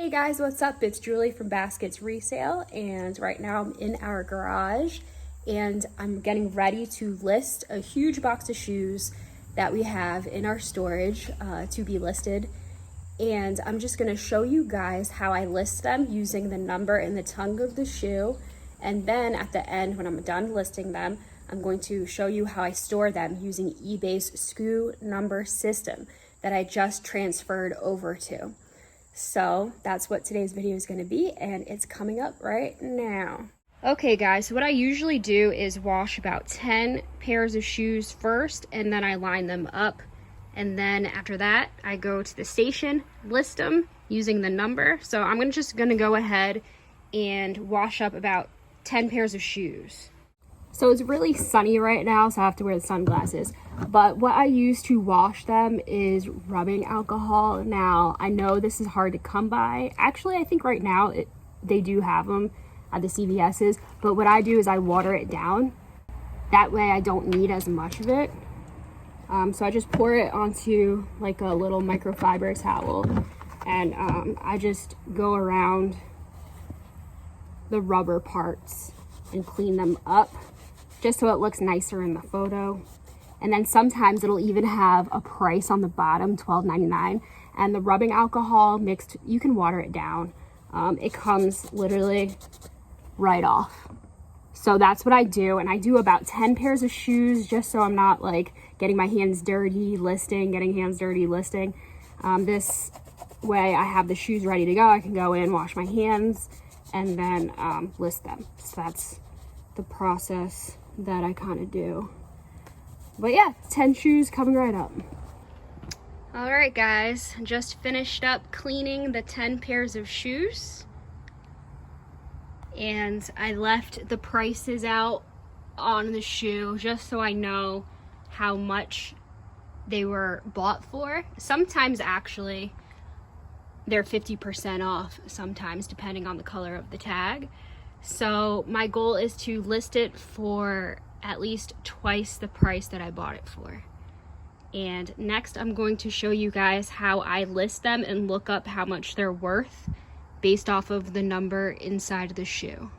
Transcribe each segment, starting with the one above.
Hey guys, what's up? It's Julie from Baskets Resale, and right now I'm in our garage and I'm getting ready to list a huge box of shoes that we have in our storage to be listed. And I'm just going to show you guys how I list them using the number and the tongue of the shoe. And then at the end, when I'm done listing them, I'm going to show you how I store them using eBay's SKU number system that I just transferred over to. So that's what today's video is going to be, and it's coming up right now. Okay guys, so what I usually do is wash about 10 pairs of shoes first, and then I line them up. And then after that, I go to the station, list them using the number. So I'm just gonna go ahead and wash up about 10 pairs of shoes. So it's really sunny right now, so I have to wear the sunglasses. But what I use to wash them is rubbing alcohol. Now, I know this is hard to come by. Actually, I think right now they do have them at the CVS's. But what I do is I water it down. That way I don't need as much of it. So I just pour it onto like a little microfiber towel. And I just go around the rubber parts and clean them up, just so it looks nicer in the photo. And then sometimes it'll even have a price on the bottom, $12.99. And the rubbing alcohol mixed, you can water it down. It comes literally right off. So that's what I do. And I do about 10 pairs of shoes, just so I'm not like getting my hands dirty listing, this way I have the shoes ready to go. I can go in, wash my hands, and then list them. So that's the process that I kind of do. But yeah, 10 shoes coming right up. All right guys, just finished up cleaning the 10 pairs of shoes. And I left the prices out on the shoe just so I know how much they were bought for. Sometimes actually they're 50% off, sometimes depending on the color of the tag. So my goal is to list it for at least twice the price that I bought it for. And next I'm going to show you guys how I list them and look up how much they're worth based off of the number inside the shoe.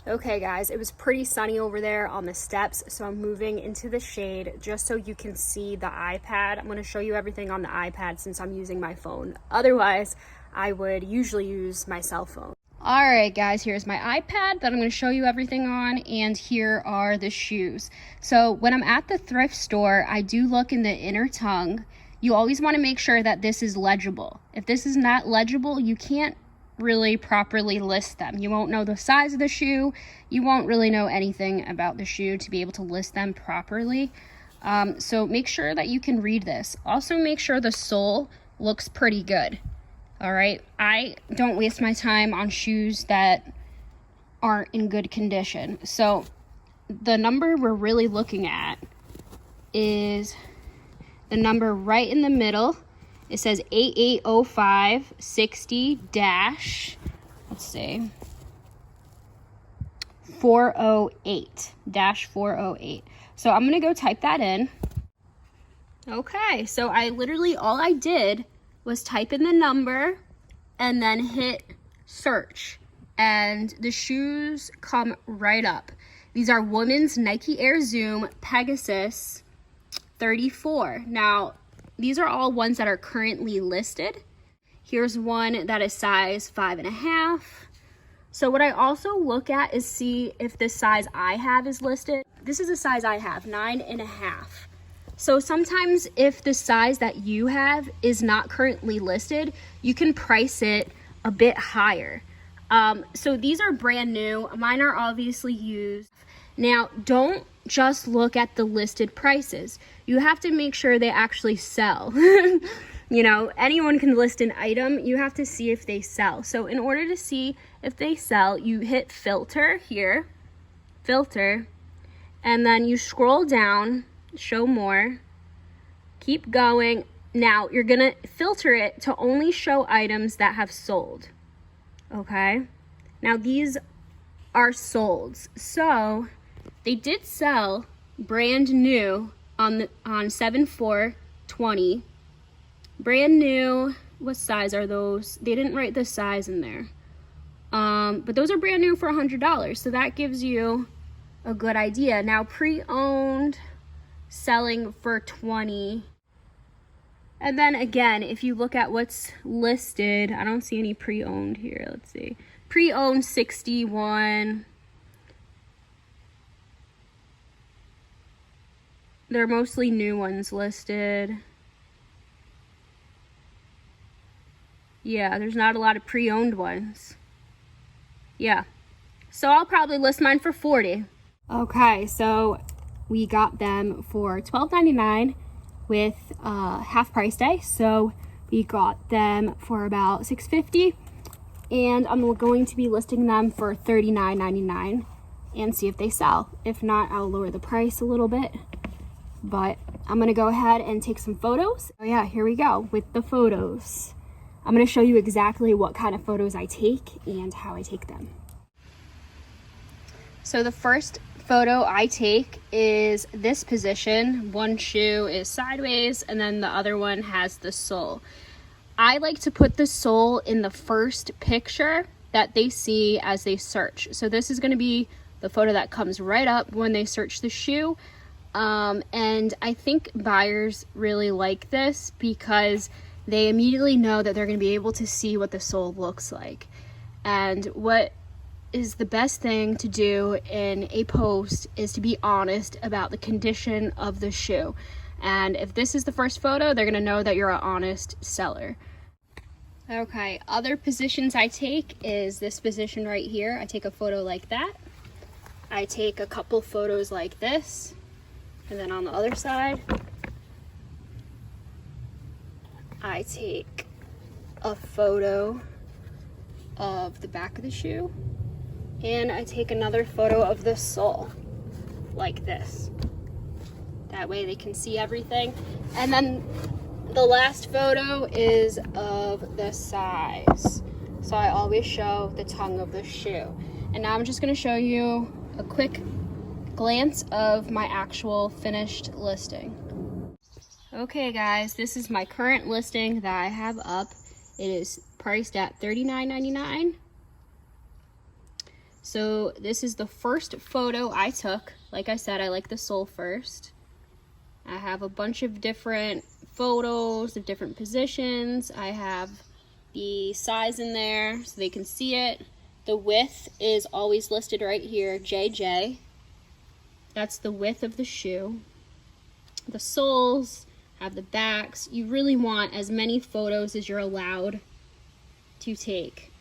Okay guys, it was pretty sunny over there on the steps, so I'm moving into the shade just so you can see the iPad. I'm going to show you everything on the iPad since I'm using my phone. Otherwise, I would usually use my cell phone. Alright guys, here's my iPad that I'm going to show you everything on, and here are the shoes. So when I'm at the thrift store, I do look in the inner tongue. You always want to make sure that this is legible. If this is not legible, you can't really properly list them. You won't know the size of the shoe. You won't really know anything about the shoe to be able to list them properly. So make sure that you can read this. Also make sure the sole looks pretty good. All right, I don't waste my time on shoes that aren't in good condition. So the number we're really looking at is the number right in the middle. It says 880560- let's see, 408-408. So I'm gonna go type that in. Okay, so all I did was type in the number and then hit search, and the shoes come right up. These are women's Nike Air Zoom Pegasus 34. Now, these are all ones that are currently listed. Here's one that is size 5.5. So what I also look at is see if the size I have is listed. This is a size I have, 9.5. So sometimes if the size that you have is not currently listed, you can price it a bit higher. So these are brand new. Mine are obviously used. Now, don't just look at the listed prices. You have to make sure they actually sell. You know, anyone can list an item. You have to see if they sell. So in order to see if they sell, you hit filter here, filter, and then you scroll down, show more, keep going. Now you're gonna filter it to only show items that have sold. Okay, now these are solds, so they did sell brand new on 7/4/20. Brand new what size are those? They didn't write the size in there. But those are brand new for $100. So that gives you a good idea. Now pre-owned, selling for $20. And then again, if you look at what's listed, I don't see any pre-owned here. Let's see. Pre-owned $61. They're mostly new ones listed. Yeah, there's not a lot of pre-owned ones. Yeah. So I'll probably list mine for $40. Okay, so we got them for $12.99 with half price day. So we got them for about $6.50, and I'm going to be listing them for $39.99 and see if they sell. If not, I'll lower the price a little bit. But I'm gonna go ahead and take some photos. Oh yeah, here we go with the photos. I'm gonna show you exactly what kind of photos I take and how I take them. So the first photo I take is this position. One shoe is sideways and then the other one has the sole. I like to put the sole in the first picture that they see as they search. So this is gonna be the photo that comes right up when they search the shoe. And I think buyers really like this because they immediately know that they're going to be able to see what the sole looks like. And what is the best thing to do in a post is to be honest about the condition of the shoe. And if this is the first photo, they're going to know that you're an honest seller. Okay, other positions I take is this position right here. I take a photo like that. I take a couple photos like this. And then on the other side, I take a photo of the back of the shoe, and I take another photo of the sole, like this. That way they can see everything. And then the last photo is of the size. So I always show the tongue of the shoe. And now I'm just gonna show you a quick glance of my actual finished listing. Okay guys, this is my current listing that I have up. It is priced at $39.99. So this is the first photo I took. Like I said, I like the sole first. I have a bunch of different photos of different positions. I have the size in there so they can see it. The width is always listed right here, JJ. That's the width of the shoe. The soles have the backs. You really want as many photos as you're allowed to take.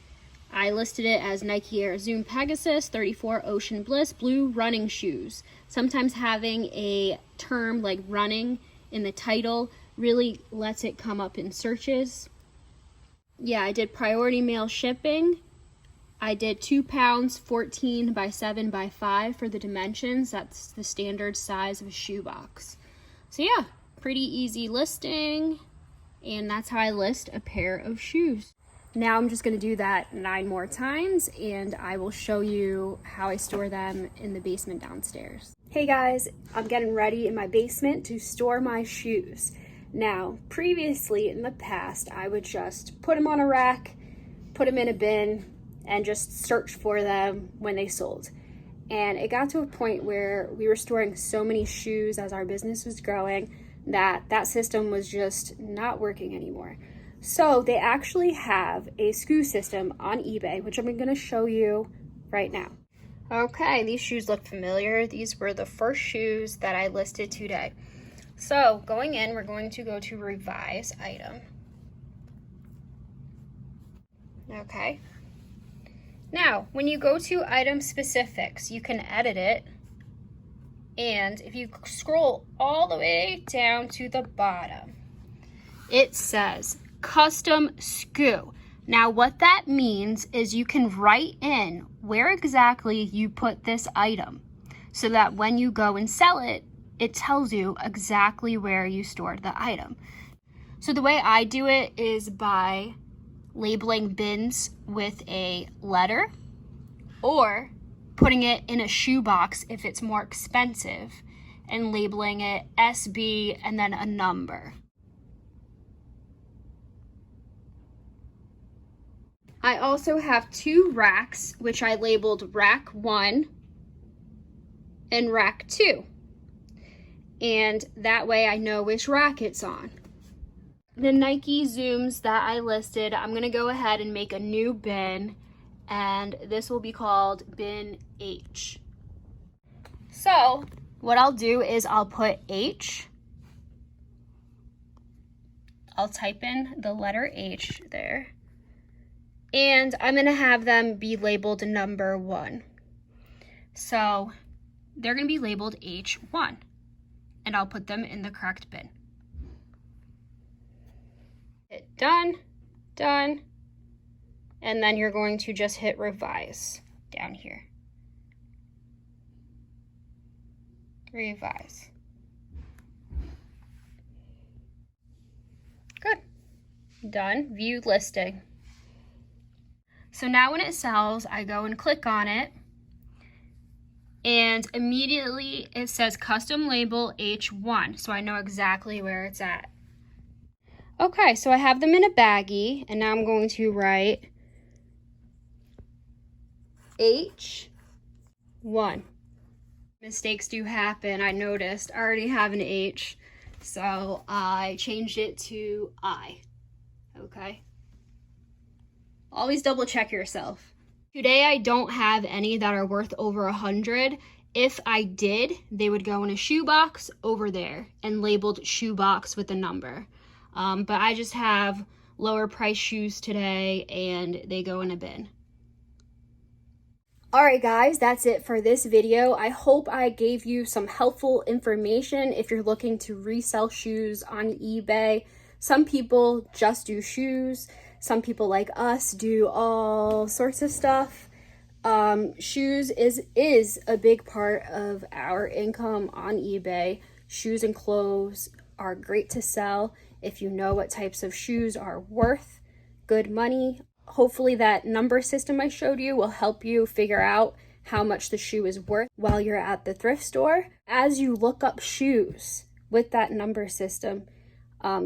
I listed it as Nike Air Zoom Pegasus 34 Ocean Bliss blue running shoes. Sometimes having a term like running in the title really lets it come up in searches. Yeah, I did priority mail shipping. I did 2 pounds, 14 by 7 by 5 for the dimensions. That's the standard size of a shoebox. So yeah, pretty easy listing. And that's how I list a pair of shoes. Now I'm just gonna do that 9 more times and I will show you how I store them in the basement downstairs. Hey guys, I'm getting ready in my basement to store my shoes. Now, previously in the past, I would just put them on a rack, put them in a bin, and just search for them when they sold. And it got to a point where we were storing so many shoes as our business was growing that that system was just not working anymore. So they actually have a SKU system on eBay, which I'm gonna show you right now. Okay, these shoes look familiar. These were the first shoes that I listed today. So going in, we're going to go to revise item. Okay. Now, when you go to item specifics, you can edit it. And if you scroll all the way down to the bottom, it says custom SKU. Now, what that means is you can write in where exactly you put this item so that when you go and sell it, it tells you exactly where you stored the item. So the way I do it is by labeling bins with a letter or putting it in a shoebox if it's more expensive and labeling it SB and then a number. I also have 2 racks, which I labeled rack 1 and rack 2. And that way I know which rack it's on. The Nike Zooms that I listed, I'm gonna go ahead and make a new bin, and this will be called bin H. So what I'll do is I'll put H, I'll type in the letter H there, and I'm gonna have them be labeled number 1. So they're gonna be labeled H1, and I'll put them in the correct bin. Hit done, done, and then you're going to just hit revise down here. Revise. Good. Done. View listing. So now when it sells, I go and click on it, and immediately it says custom label H1, so I know exactly where it's at. Okay, so I have them in a baggie, and now I'm going to write H1. Mistakes do happen. I noticed I already have an H, so I changed it to I. Okay. Always double check yourself. Today I don't have any that are worth over 100. If I did, they would go in a shoebox over there and labeled shoebox with a number. But I just have lower price shoes today, and they go in a bin. Alright guys, that's it for this video. I hope I gave you some helpful information if you're looking to resell shoes on eBay. Some people just do shoes. Some people like us do all sorts of stuff. Shoes is a big part of our income on eBay. Shoes and clothes are great to sell if you know what types of shoes are worth good money. Hopefully that number system I showed you will help you figure out how much the shoe is worth while you're at the thrift store. As you look up shoes with that number system,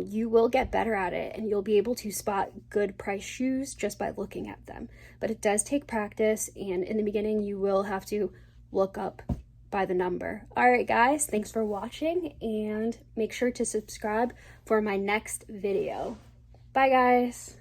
you will get better at it, and you'll be able to spot good price shoes just by looking at them. But it does take practice, and in the beginning you will have to look up by the number. Alright guys, thanks for watching, and make sure to subscribe for my next video. Bye guys!